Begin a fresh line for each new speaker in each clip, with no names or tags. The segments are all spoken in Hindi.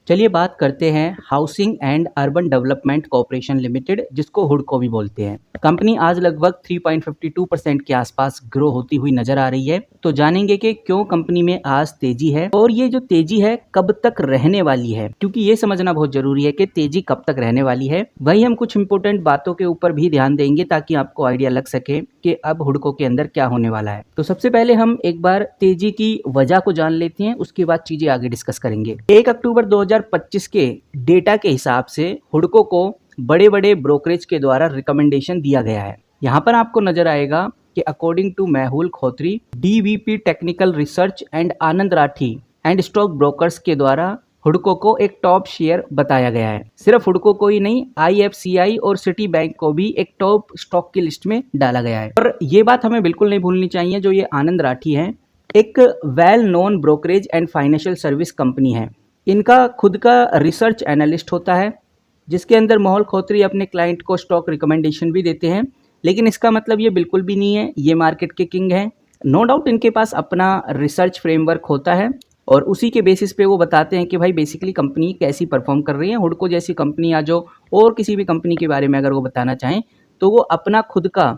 चलिए बात करते हैं housing and urban development corporation limited, जिसको हुडको भी बोलते हैं। कंपनी आज लगभग 3.52% के आसपास ग्रो होती हुई नजर आ रही है। तो जानेंगे कि क्यों कंपनी में आज तेजी है और ये जो तेजी है कब तक रहने वाली है, क्योंकि ये समझना बहुत जरूरी है कि तेजी कब तक रहने वाली है। वही हम कुछ इंपोर्टेंट बातों के ऊपर भी ध्यान देंगे ताकि आपको आइडिया लग सके कि अब हुडको के अंदर क्या होने वाला है। तो सबसे पहले हम एक बार तेजी की वजह को जान लेते हैं, उसके बाद चीजें आगे डिस्कस करेंगे। 1 अक्टूबर 2025 के डेटा के हिसाब से हुडको को बड़े बड़े ब्रोकरेज के द्वारा रिकमेंडेशन दिया गया है। यहाँ पर आपको नजर आएगा कि according to Mehul Khotri, DVP technical research and Anand Rathi and stock brokers के द्वारा हुडको को एक टॉप शेयर बताया गया है। सिर्फ हुडको को ही नहीं, आईएफसीआई और सिटी बैंक को भी एक टॉप स्टॉक की लिस्ट में डाला गया है। और ये बात हमें बिल्कुल नहीं भूलनी चाहिए, जो ये आनंद राठी है एक well known brokerage and financial service company है। इनका खुद का रिसर्च एनालिस्ट होता है, जिसके अंदर मेहुल खोत्री अपने क्लाइंट को स्टॉक रिकमेंडेशन भी देते हैं। लेकिन इसका मतलब ये बिल्कुल भी नहीं है ये मार्केट के किंग हैं। नो डाउट इनके पास अपना रिसर्च फ्रेमवर्क होता है और उसी के बेसिस पे वो बताते हैं कि भाई बेसिकली कंपनी कैसी परफॉर्म कर रही है। हुडको जैसी कंपनी या जो और किसी भी कंपनी के बारे में अगर वो बताना चाहें तो वो अपना खुद का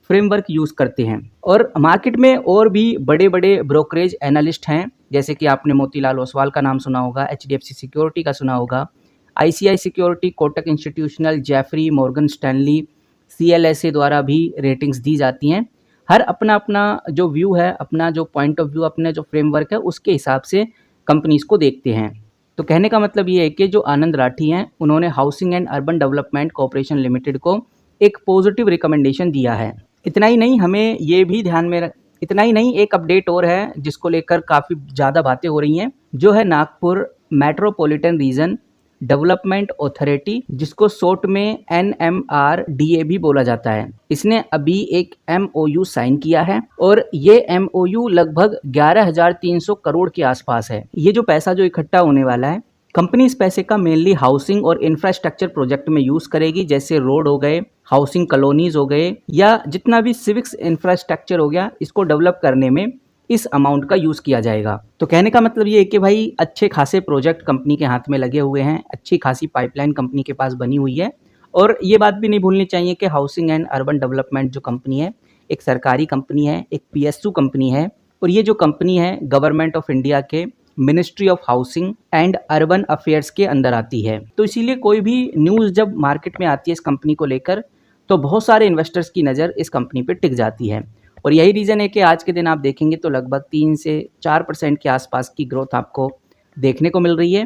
फ्रेमवर्क यूज़ करते हैं। और मार्केट में और भी बड़े बड़े ब्रोकरेज एनालिस्ट हैं, जैसे कि आपने मोतीलाल ओसवाल का नाम सुना होगा, एचडीएफसी सिक्योरिटी का सुना होगा, ICI security, Kotak institutional, Jefferies, Morgan Stanley, CLSA द्वारा भी रेटिंग्स दी जाती हैं। हर अपना अपना जो व्यू है, अपना जो पॉइंट ऑफ व्यू, अपने जो फ्रेमवर्क है, उसके हिसाब से कंपनीज को देखते हैं। तो कहने का मतलब ये है कि जो आनंद राठी हैं उन्होंने housing and urban development corporation limited को एक पॉजिटिव रिकमेंडेशन दिया है। इतना ही नहीं, हमें ये भी ध्यान में इतना ही नहीं, एक अपडेट और है जिसको लेकर काफ़ी ज़्यादा बातें हो रही हैं, जो है Nagpur metropolitan region development authority, जिसको शॉर्ट में NMRDA भी बोला जाता है। इसने अभी एक MOU साइन किया है और ये MOU लगभग 11,300 करोड़ के आसपास है। ये जो पैसा जो इकट्ठा होने वाला है, कंपनी इस पैसे का मेनली हाउसिंग और इंफ्रास्ट्रक्चर प्रोजेक्ट में यूज करेगी, जैसे रोड हो गए, हाउसिंग कॉलोनीज हो गए, या जितना भी सिविक्स इंफ्रास्ट्रक्चर हो गया, इसको डेवलप करने में इस अमाउंट का यूज किया जाएगा। तो कहने का मतलब ये है कि भाई अच्छे खासे प्रोजेक्ट कंपनी के हाथ में लगे हुए हैं, अच्छी खासी पाइपलाइन कंपनी के पास बनी हुई है। और ये बात भी नहीं भूलनी चाहिए कि हाउसिंग एंड अर्बन डेवलपमेंट जो कंपनी है एक सरकारी कंपनी है, एक PSU कंपनी है, और ये जो कंपनी है गवर्नमेंट ऑफ इंडिया के ministry of housing and urban affairs के अंदर आती है। तो इसीलिए कोई भी न्यूज़ जब मार्केट में आती है इस कंपनी को लेकर, तो बहुत सारे इन्वेस्टर्स की नज़र इस कंपनी पे टिक जाती है। और यही रीज़न है कि आज के दिन आप देखेंगे तो लगभग 3 से 4% के आसपास की ग्रोथ आपको देखने को मिल रही है।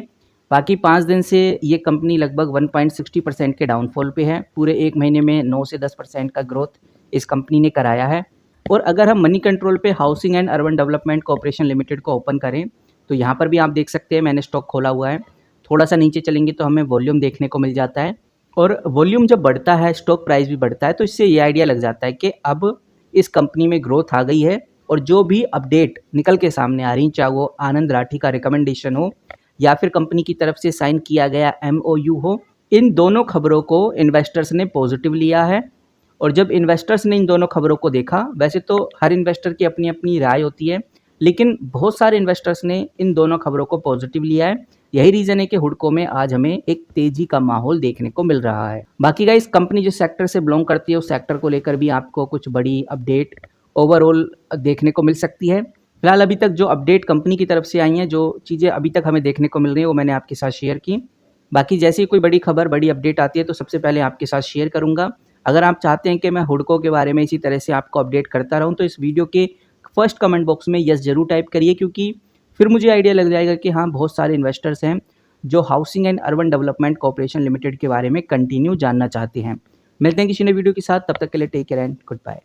बाकी 5 दिन से ये कंपनी लगभग 1.60% के डाउनफॉल पे है। पूरे एक महीने में 9 से 10% का ग्रोथ इस कंपनी ने कराया है। और अगर हम मनी कंट्रोल पे housing and urban development corporation limited को ओपन करें तो यहाँ पर भी आप देख सकते हैं मैंने स्टॉक खोला हुआ है। थोड़ा सा नीचे चलेंगे तो हमें वॉल्यूम देखने को मिल जाता है, और वॉल्यूम जब बढ़ता है स्टॉक प्राइस भी बढ़ता है, तो इससे ये आइडिया लग जाता है कि अब इस कंपनी में ग्रोथ आ गई है। और जो भी अपडेट निकल के सामने आ रही, चाहे वो आनंद राठी का रिकमेंडेशन हो या फिर कंपनी की तरफ से साइन किया गया MOU हो, इन दोनों खबरों को इन्वेस्टर्स ने पॉजिटिव लिया है। और जब इन्वेस्टर्स ने इन दोनों खबरों को देखा, वैसे तो हर इन्वेस्टर की अपनी अपनी राय होती है, लेकिन बहुत सारे इन्वेस्टर्स ने इन दोनों खबरों को पॉजिटिव लिया है। यही रीज़न है कि हुडको में आज हमें एक तेजी का माहौल देखने को मिल रहा है। बाकी गाइस, कंपनी जिस सेक्टर से बिलोंग करती है उस सेक्टर को लेकर भी आपको कुछ बड़ी अपडेट ओवरऑल देखने को मिल सकती है। फिलहाल अभी तक जो अपडेट कंपनी की तरफ से आई हैं, जो चीज़ें अभी तक हमें देखने को मिल रही है, वो मैंने आपके साथ शेयर की। बाकी जैसे ही कोई बड़ी खबर, बड़ी अपडेट आती है तो सबसे पहले आपके साथ शेयर करूँगा। अगर आप चाहते हैं कि मैं हुडको के बारे में इसी तरह से आपको अपडेट करता रहूँ तो इस वीडियो के फर्स्ट कमेंट बॉक्स में यस जरूर टाइप करिए, क्योंकि फिर मुझे आइडिया लग जाएगा कि हाँ, बहुत सारे इन्वेस्टर्स हैं जो housing and urban development corporation limited के बारे में कंटिन्यू जानना चाहते हैं। मिलते हैं किसी नए वीडियो के साथ, तब तक के लिए take care and good bye.